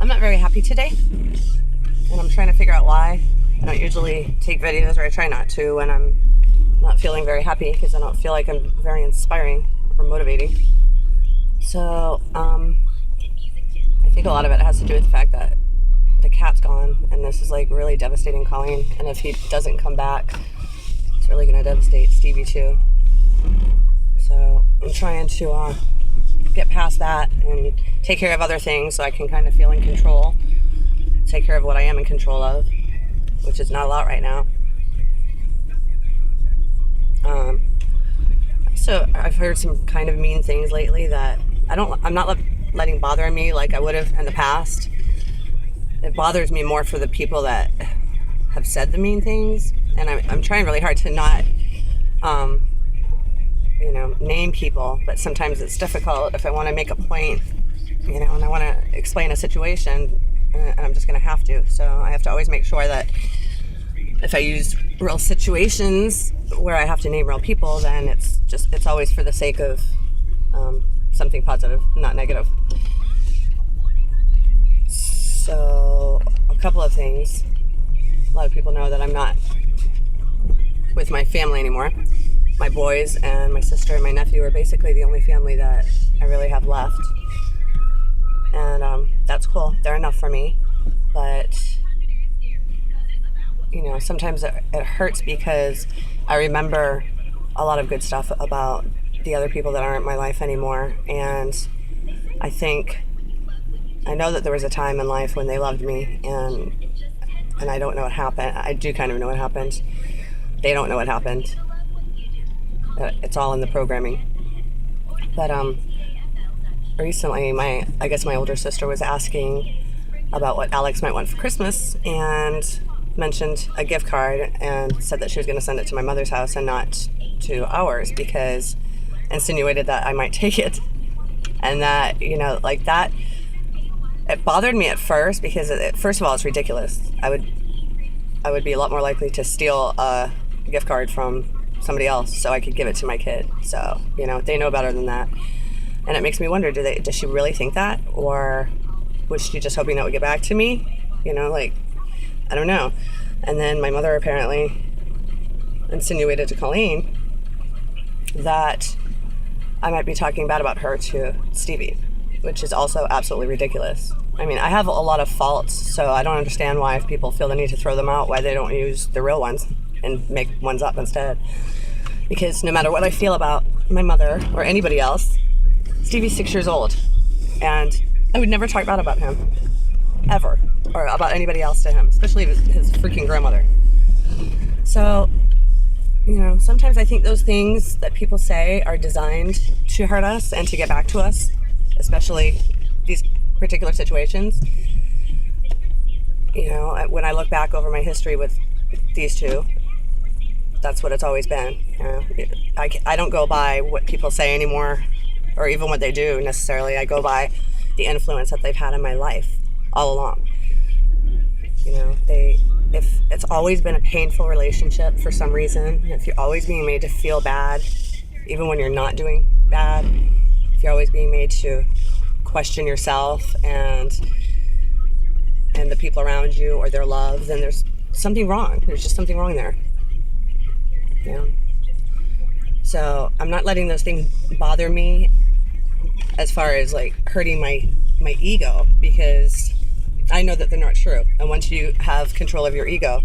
I'm not very happy today, and I'm trying to figure out why. I don't usually take videos, or I try not to, when I'm not feeling very happy, because I don't feel like I'm very inspiring or motivating. So, I think a lot of it has to do with the fact that the cat's gone, and this is like really devastating Colleen, and if he doesn't come back, it's really going to devastate Stevie too. So I'm trying to get past that and take care of other things so I can kind of feel in control, take care of what I am in control of, which is not a lot right now. So I've heard some kind of mean things lately that I'm not letting bother me like I would have in the past. It bothers me more for the people that have said the mean things, and I'm trying really hard to not name people, but sometimes it's difficult if I want to make a point, and I want to explain a situation, and I'm just going to have to. So I have to always make sure that if I use real situations where I have to name real people, then it's always for the sake of something positive, not negative. So a couple of things. A lot of people know that I'm not with my family anymore. My boys and my sister and my nephew are basically the only family that I really have left. And that's cool. They're enough for me. But, sometimes it hurts because I remember a lot of good stuff about the other people that aren't in my life anymore. And I know that there was a time in life when they loved me, and I don't know what happened. I do kind of know what happened. They don't know what happened. It's all in the programming. But recently, my older sister was asking about what Alex might want for Christmas, and mentioned a gift card, and said that she was going to send it to my mother's house and not to ours, because insinuated that I might take it, and that that. It bothered me at first because first of all, it's ridiculous. I would be a lot more likely to steal a gift card from somebody else so I could give it to my kid. So, they know better than that. And it makes me wonder, does she really think that? Or was she just hoping that would get back to me? I don't know. And then my mother apparently insinuated to Colleen that I might be talking bad about her to Stevie, which is also absolutely ridiculous. I mean, I have a lot of faults, so I don't understand why, if people feel the need to throw them out, why they don't use the real ones and make ones up instead. Because no matter what I feel about my mother or anybody else, Stevie's 6 years old, and I would never talk bad about him, ever, or about anybody else to him, especially his freaking grandmother. So, sometimes I think those things that people say are designed to hurt us and to get back to us, especially these particular situations. When I look back over my history with these two, that's what it's always been. I don't go by what people say anymore, or even what they do necessarily. I go by the influence that they've had in my life all along. If it's always been a painful relationship for some reason, if you're always being made to feel bad, even when you're not doing bad, if you're always being made to question yourself and the people around you or their love, then there's something wrong. There's just something wrong there. So I'm not letting those things bother me as far as hurting my ego, because I know that they're not true. And once you have control of your ego,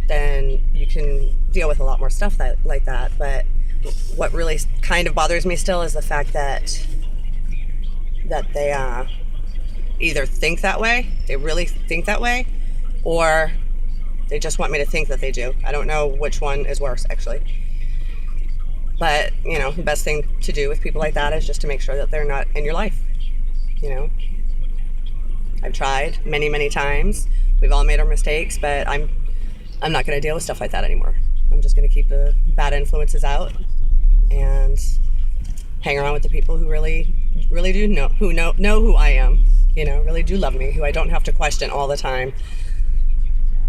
then you can deal with a lot more stuff like that. But what really kind of bothers me still is the fact that they either think that way, they really think that way, or they just want me to think that they do. I don't know which one is worse, actually. But, the best thing to do with people like that is just to make sure that they're not in your life. I've tried many, many times. We've all made our mistakes, but I'm not going to deal with stuff like that anymore. I'm just going to keep the bad influences out and hang around with the people who really do know who I am, really do love me, who I don't have to question all the time.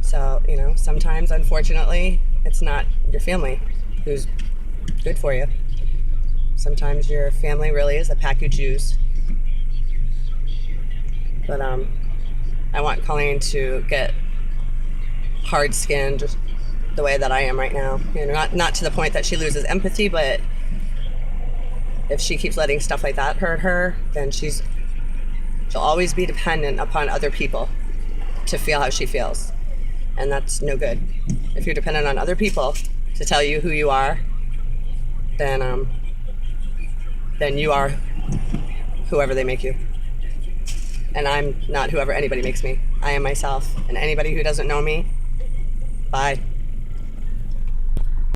So, sometimes, unfortunately, it's not your family who's good for you. Sometimes your family really is a pack you choose. But I want Colleen to get hard-skinned the way that I am right now. You know, not to the point that she loses empathy, but if she keeps letting stuff like that hurt her, then she'll always be dependent upon other people to feel how she feels. And that's no good. If you're dependent on other people to tell you who you are, then you are whoever they make you. And I'm not whoever anybody makes me. I am myself. And anybody who doesn't know me, bye.